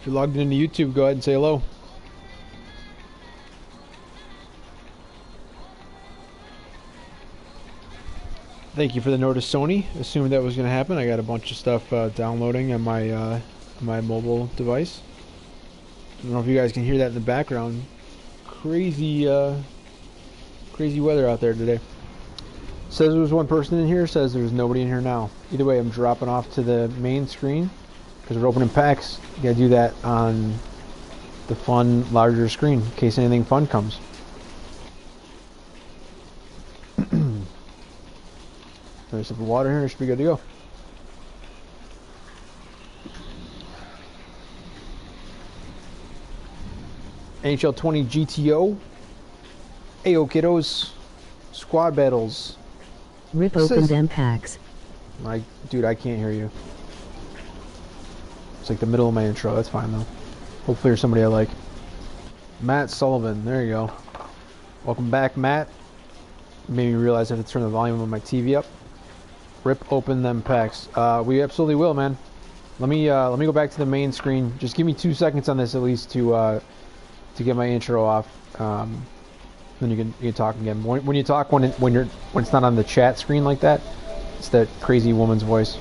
If you're logged into YouTube, go ahead and say hello. Thank you for the notice, Sony. Assumed that was going to happen. I got a bunch of stuff downloading on my mobile device. I don't know if you guys can hear that in the background. Crazy, crazy weather out there today. Says there was one person in here. Says there's nobody in here now. Either way, I'm dropping off to the main screen because we're opening packs. You gotta do that on the fun, larger screen in case anything fun comes. There's some water here. Should be good to go. NHL 20 GTO. Ayo kiddos. Squad battles. Rip open them packs. Dude, I can't hear you. It's like the middle of my intro. That's fine though. Hopefully you're somebody I like. Matt Sullivan. There you go. Welcome back, Matt. Made me realize I have to turn the volume of my TV up. Rip open them packs. We absolutely will, man. Let me go back to the main screen. Just give me 2 seconds on this at least to get my intro off. Then you can talk again. When you talk when it's not on the chat screen like that, it's that crazy woman's voice.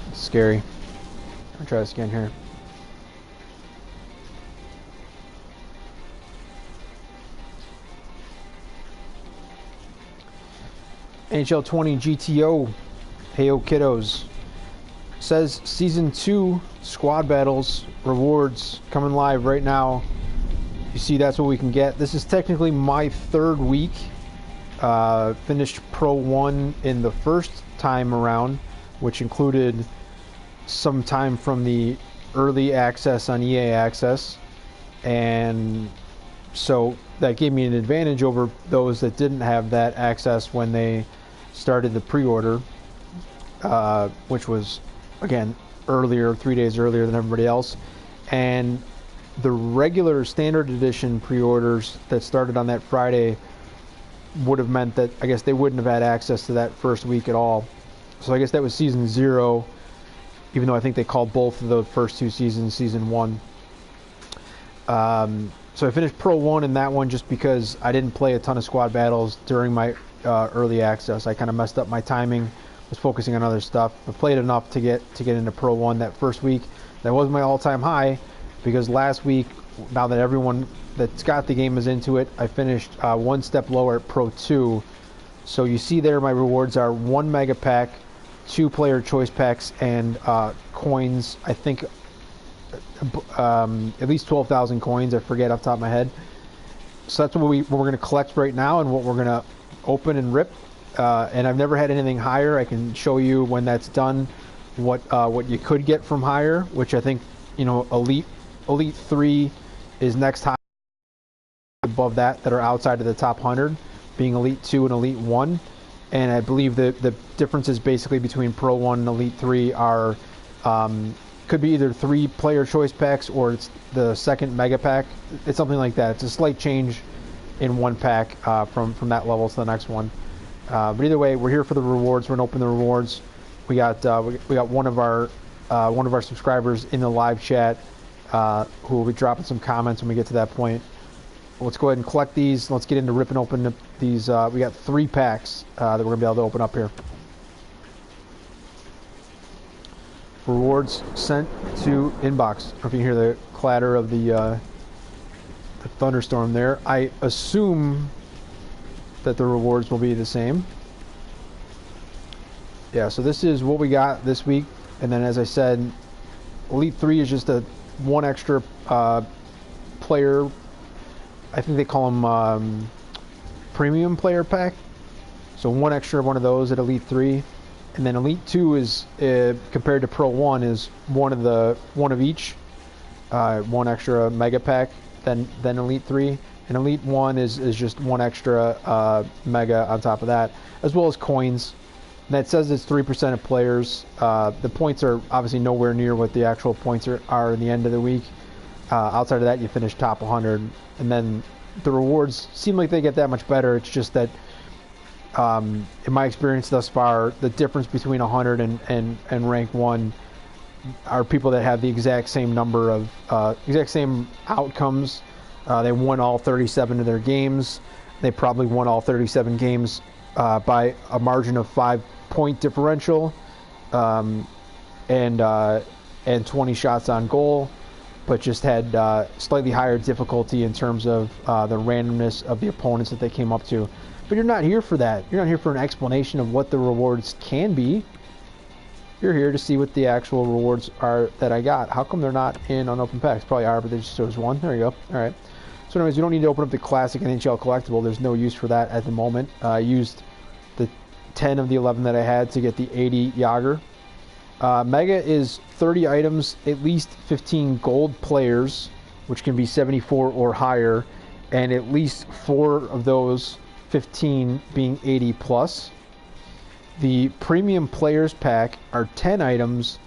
It's scary. I'll try this again here. NHL 20 GTO. Heyo kiddos. Says season 2 squad battles rewards coming live right now. You see, that's what we can get. This is technically my 3rd week. Finished Pro 1 in the first time around, which included some time from the early access on EA Access. And so that gave me an advantage over those that didn't have that access when they started the pre-order, which was, again, earlier, 3 days earlier than everybody else. And the regular standard edition pre-orders that started on that Friday would have meant that I guess they wouldn't have had access to that first week at all. So I guess that was season 0, even though I think they called both of the first 2 seasons season 1. So I finished Pro 1 in that one just because I didn't play a ton of squad battles during my early access. I kind of messed up my timing, was focusing on other stuff, but played enough to get into Pro 1 that first week. That was my all-time high because last week, now that everyone that's got the game is into it, I finished 1 step lower at Pro 2. So you see there my rewards are 1 mega pack, 2 player choice packs, and coins. I think at least 12,000 coins. I forget off the top of my head. So that's what we're going to collect right now and what we're going to open and rip. And I've never had anything higher. I can show you when that's done what you could get from higher, which I think, you know, Elite 3 is next high above that are outside of the top 100, being Elite 2 and Elite 1. And I believe the differences basically between Pro 1 and Elite 3 are could be either 3 player choice packs or it's the second mega pack. It's something like that. It's a slight change in one pack from that level to the next one. But either way, we're here for the rewards. We're gonna open the rewards. We got one of our subscribers in the live chat who will be dropping some comments when we get to that point. Let's go ahead and collect these. Let's get into ripping open these. We got 3 packs that we're gonna be able to open up here. Rewards sent to inbox. I don't know if you can hear the clatter of the thunderstorm there. I assume that the rewards will be the same. Yeah, so this is what we got this week. And then, as I said, Elite 3 is just one extra player. I think they call them premium player pack. So 1 extra one of those at Elite 3. And then Elite 2 is, compared to Pro 1, is one of each. 1 extra mega pack, then Elite 3. And Elite 1 is just 1 extra mega on top of that, as well as coins. And that says it's 3% of players. The points are obviously nowhere near what the actual points are in the end of the week. Outside of that, you finish top 100. And then the rewards seem like they get that much better. It's just that, in my experience thus far, the difference between 100 and rank 1 are people that have the exact same number of exact same outcomes. They won all 37 of their games. They probably won all 37 games by a margin of 5-point differential, and 20 shots on goal, but just had slightly higher difficulty in terms of the randomness of the opponents that they came up to. But you're not here for that. You're not here for an explanation of what the rewards can be. You're here to see what the actual rewards are that I got. How come they're not in unopened packs? Probably are, but they just shows one. There you go. All right. So anyways, you don't need to open up the classic NHL collectible. There's no use for that at the moment. I used the 10 of the 11 that I had to get the 80 Yager. Mega is 30 items, at least 15 gold players, which can be 74 or higher, and at least 4 of those 15 being 80 plus. The premium players pack are 10 items,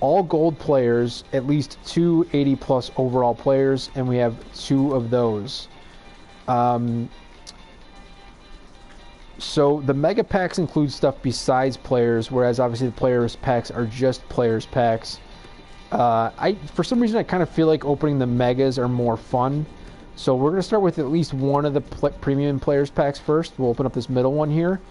all gold players, at least 2 80 plus overall players, and we have 2 of those. So the mega packs include stuff besides players, whereas obviously the players packs are just players packs. For some reason I kind of feel like opening the megas are more fun. So we're going to start with at least one of the premium players packs first. We'll open up this middle one here.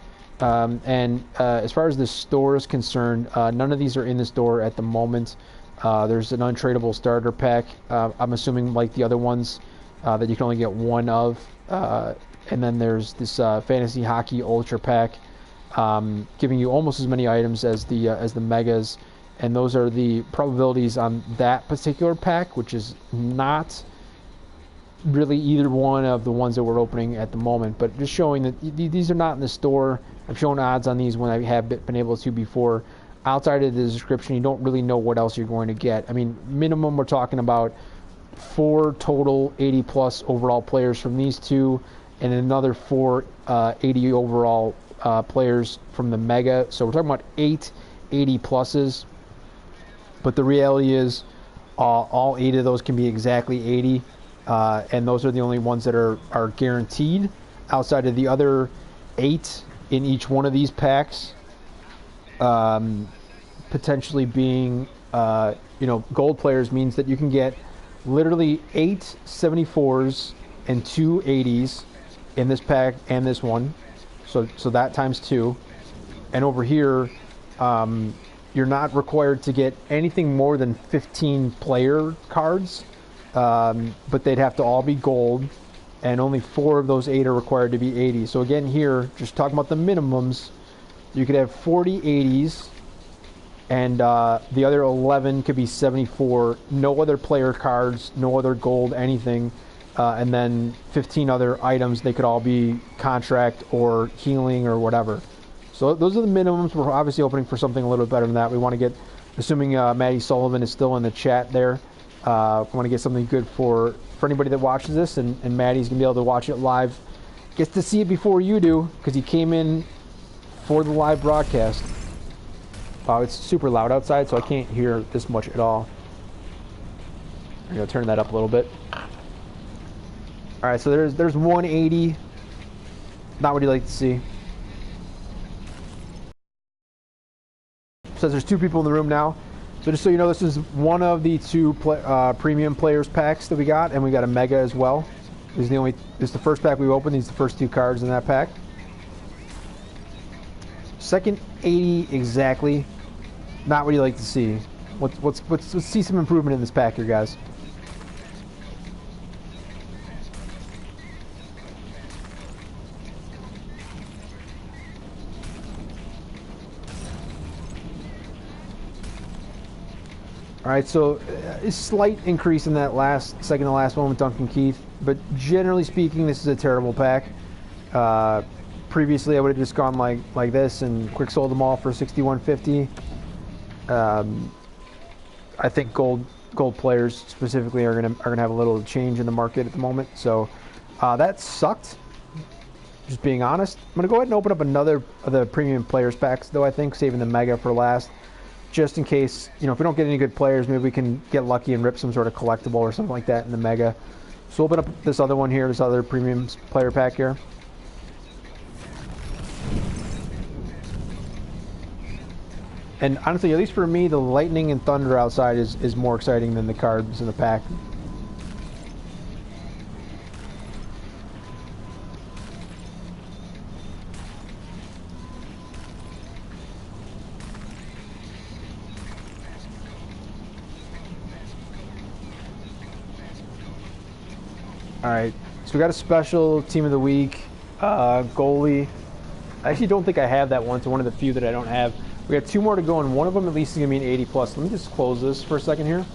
As far as the store is concerned, none of these are in the store at the moment. There's an untradeable starter pack. I'm assuming like the other ones that you can only get one of. And then there's this Fantasy Hockey Ultra pack, giving you almost as many items as the megas. And those are the probabilities on that particular pack, which is not really either one of the ones that we're opening at the moment, but just showing that these are not in the store. I've shown odds on these when I have been able to before. Outside of the description, you don't really know what else you're going to get. I mean, minimum we're talking about 4 total 80 plus overall players from these two, and another 4 80 overall players from the mega. So we're talking about 8 80 pluses, but the reality is all 8 of those can be exactly 80. And those are the only ones that are guaranteed. Outside of the other 8 in each one of these packs, potentially being gold players, means that you can get literally 8 74s and 2 80s in this pack and this one. So that times 2. And over here, you're not required to get anything more than 15 player cards. But they'd have to all be gold, and only 4 of those 8 are required to be 80. So again here, just talking about the minimums, you could have 40 80s, and the other 11 could be 74. No other player cards, no other gold, anything, and then 15 other items. They could all be contract or healing or whatever. So those are the minimums. We're obviously opening for something a little bit better than that. We want to get, assuming Maddie Sullivan is still in the chat there, I want to get something good for anybody that watches this, and Maddie's going to be able to watch it live. Gets to see it before you do, because he came in for the live broadcast. Wow, it's super loud outside, so I can't hear this much at all. I'm going to turn that up a little bit. Alright, so there's 180. Not what you like to see. Says there's 2 people in the room now. So just so you know, this is one of the 2 premium players packs that we got, and we got a mega as well. This is the first pack we opened. These are the first 2 cards in that pack. Second 80 exactly. Not what you like to see. Let's see some improvement in this pack here, guys. All right, so a slight increase in that second to last one with Duncan Keith, but generally speaking, this is a terrible pack. Previously, I would have just gone like this and quick sold them all for $61.50. I think gold players specifically are gonna have a little change in the market at the moment, so that sucked. Just being honest, I'm gonna go ahead and open up another of the premium players packs, though. I think saving the mega for last, just in case, if we don't get any good players, maybe we can get lucky and rip some sort of collectible or something like that in the mega. So open up this other one here, this other premium player pack here. And honestly, at least for me, the lightning and thunder outside is more exciting than the cards in the pack. All right, so we got a special team of the week, goalie. I actually don't think I have that one. It's one of the few that I don't have. We got 2 more to go, and one of them at least is going to be an 80 plus. Let me just close this for a second here.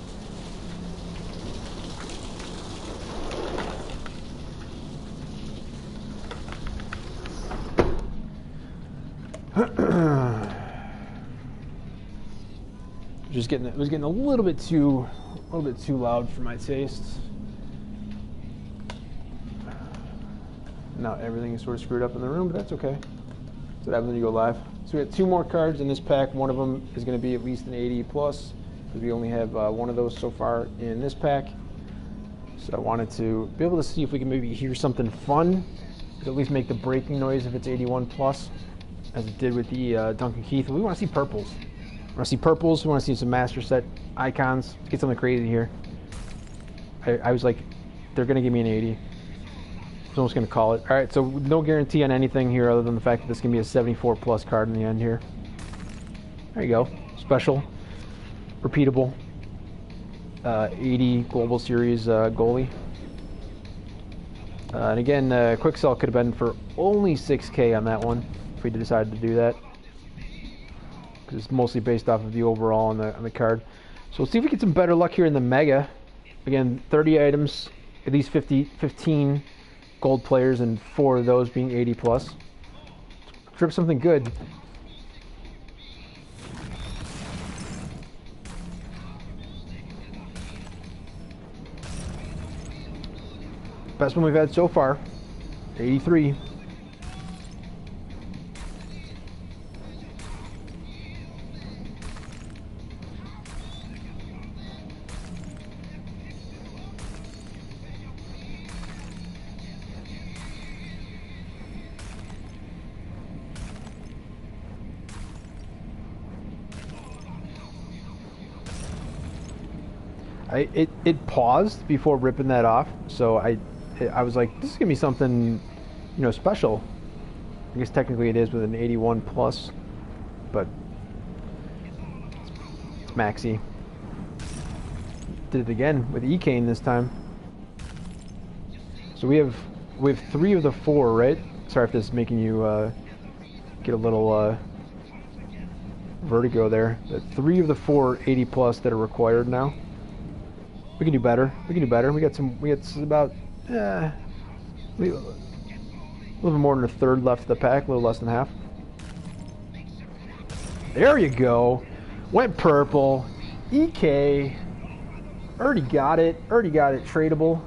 It was getting a little bit too loud for my taste. Now everything is sort of screwed up in the room, but that's okay. That's what happens when you go live. So we got 2 more cards in this pack. One of them is going to be at least an 80 plus, because we only have one of those so far in this pack. So I wanted to be able to see if we can maybe hear something fun, at least make the breaking noise if it's 81 plus, as it did with the Duncan Keith. We want to see purples. We want to see purples. We want to see some master set icons. Let's get something crazy here. I was like, they're going to give me an 80. I'm just going to call it. All right, so no guarantee on anything here other than the fact that this can be a 74 plus card in the end here. There you go. Special, repeatable, 80 Global Series goalie. And again, quick sell could have been for only 6K on that one if we decided to do that, because it's mostly based off of the overall on the card. So let's see if we get some better luck here in the Mega. Again, 30 items, at least 15 gold players, and 4 of those being 80 plus. Trip something good. Best one we've had so far, 83. It paused before ripping that off, so I was like, this is gonna be something, special. I guess technically it is with an 81 plus, but it's maxi. Did it again with Ekane this time. So we have 3 of the 4, right? Sorry if this is making you get a little vertigo there. But 3 of the 4 80 plus that are required now. We can do better. We can do better. We got about a little bit more than a third left of the pack, a little less than half. There you go. Went purple. EK. Already got it. Tradable.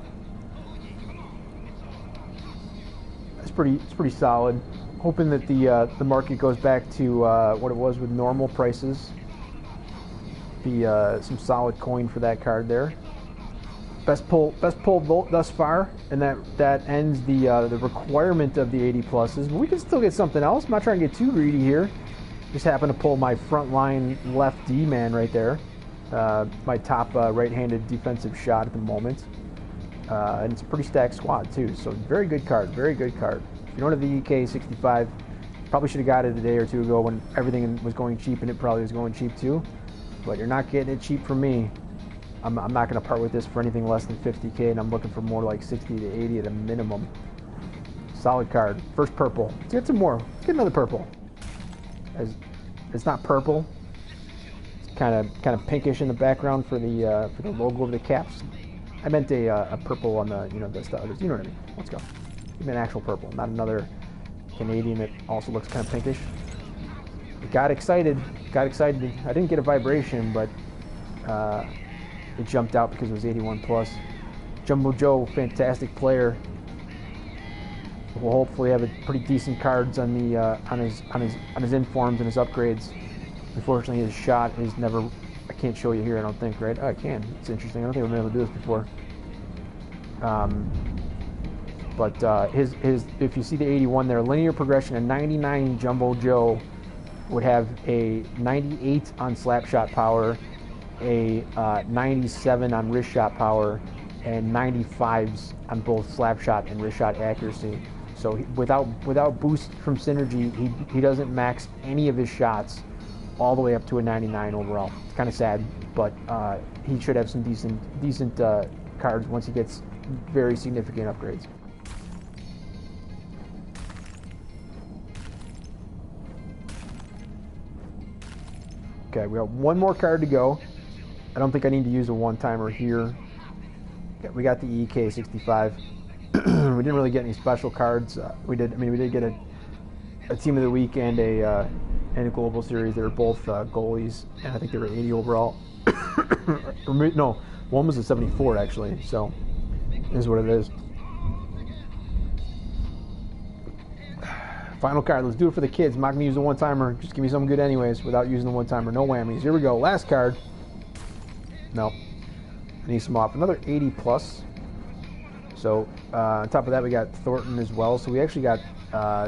It's pretty solid. Hoping that the market goes back to what it was with normal prices. Be some solid coin for that card there. Best pull thus far, and that ends the requirement of the 80 pluses. But we can still get something else. I'm not trying to get too greedy here. Just happen to pull my front line left D man right there, my top right-handed defensive shot at the moment, and it's a pretty stacked squad too. So very good card, very good card. If you don't have the EK 65, probably should have got it a day or two ago when everything was going cheap, and it probably was going cheap too. But you're not getting it cheap from me. I'm not going to part with this for anything less than 50K, and I'm looking for more like 60 to 80 at a minimum. Solid card. First purple. Let's get some more. Let's get another purple. It's not purple. It's kind of pinkish in the background for the logo of the Caps. I meant a purple on the the stuff. You know what I mean? Let's go. Give me an actual purple, not another Canadian that also looks kind of pinkish. Got excited. I didn't get a vibration, but it jumped out because it was 81 plus. Jumbo Joe, fantastic player. We'll hopefully have a pretty decent cards on the on his informs and his upgrades. Unfortunately, his shot is never. I can't show you here. I don't think, right? Oh, I can. It's interesting. I don't think I've been able to do this before. But his if you see the 81 there, linear progression, a 99 Jumbo Joe would have a 98 on slap shot power, a 97 on wrist shot power, and 95s on both slap shot and wrist shot accuracy. So without boost from Synergy, he doesn't max any of his shots all the way up to a 99 overall. It's kind of sad, but he should have some decent cards once he gets very significant upgrades. Okay, we got one more card to go. I don't think I need to use a one-timer here. We got the EK65. We didn't really get any special cards. We did get a team of the week and a global series. They were both goalies, and I think they were 80 overall. No, one was a 74 actually. So, this is what it is. Final card. Let's do it for the kids. I'm not gonna use the one-timer. Just give me something good anyways, without using the one-timer. No whammies. Here we go. Last card. No. I need some off. Another 80 plus. So on top of that, we got Thornton as well. So we actually got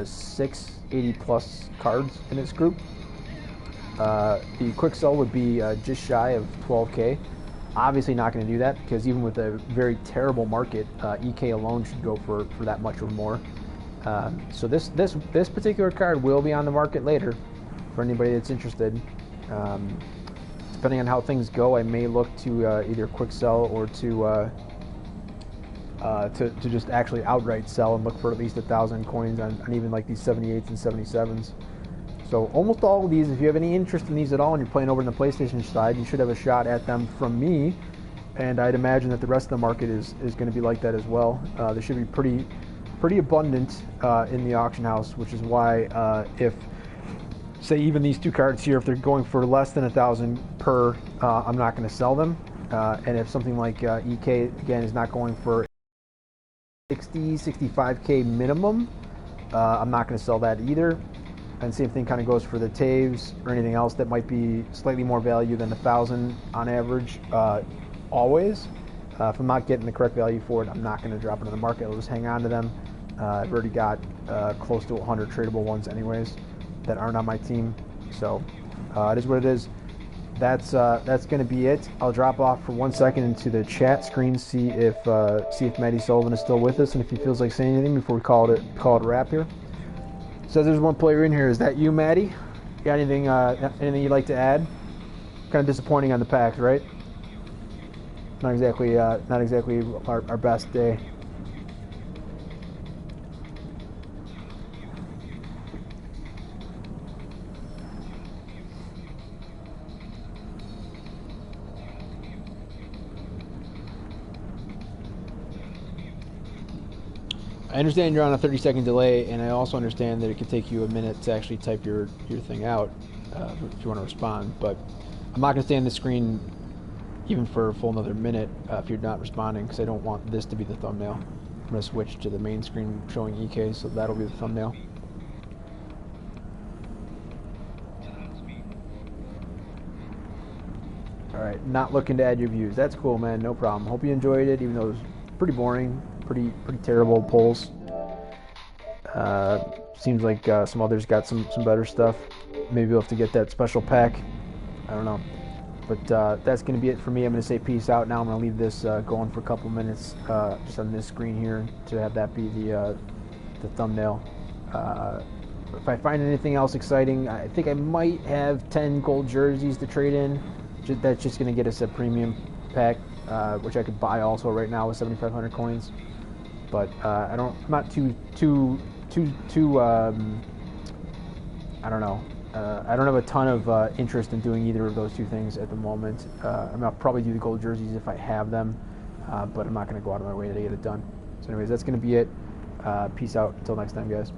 6 80 plus cards in this group. The quick sell would be just shy of 12K. Obviously not going to do that because even with a very terrible market, EK alone should go for that much or more. So this particular card will be on the market later for anybody that's interested. Depending on how things go, I may look to either quick sell or to just actually outright sell and look for at least 1,000 coins on even like these 78s and 77s. So almost all of these, if you have any interest in these at all and you're playing over on the PlayStation side, you should have a shot at them from me. And I'd imagine that the rest of the market is going to be like that as well. They should be pretty abundant in the auction house, which is why if say even these two cards here, if they're going for less than 1,000 per, I'm not going to sell them. And if something like EK again is not going for 65K minimum, I'm not going to sell that either. And same thing kind of goes for the Taves or anything else that might be slightly more value than 1,000 on average. Always, if I'm not getting the correct value for it, I'm not going to drop it on the market. I'll just hang on to them. I've already got close to 100 tradable ones anyways that aren't on my team. So it is what it is. That's going to be it. I'll drop off for 1 second into the chat screen, see if Matty Sullivan is still with us, and if he feels like saying anything before we call it a wrap here. Says there's one player in here. Is that you, Matty? Got anything you'd like to add? Kind of disappointing on the packs, right? Not exactly our best day. I understand you're on a 30-second delay, and I also understand that it could take you a minute to actually type your thing out if you want to respond. But I'm not going to stay on the screen even for a full another minute if you're not responding, because I don't want this to be the thumbnail. I'm going to switch to the main screen showing EK, so that'll be the thumbnail. Alright, not looking to add your views. That's cool, man. No problem. Hope you enjoyed it, even though it was pretty boring. Pretty terrible polls. Seems like some others got some better stuff. Maybe we'll have to get that special pack. I don't know. But that's going to be it for me. I'm going to say peace out now. I'm going to leave this going for a couple minutes just on this screen here to have that be the thumbnail. If I find anything else exciting, I think I might have 10 gold jerseys to trade in. That's just going to get us a premium pack, which I could buy also right now with 7,500 coins. But I'm not too I don't know. I don't have a ton of interest in doing either of those two things at the moment. I'll probably do the gold jerseys if I have them, but I'm not going to go out of my way to get it done. So anyways, that's going to be it. Peace out. Until next time, guys.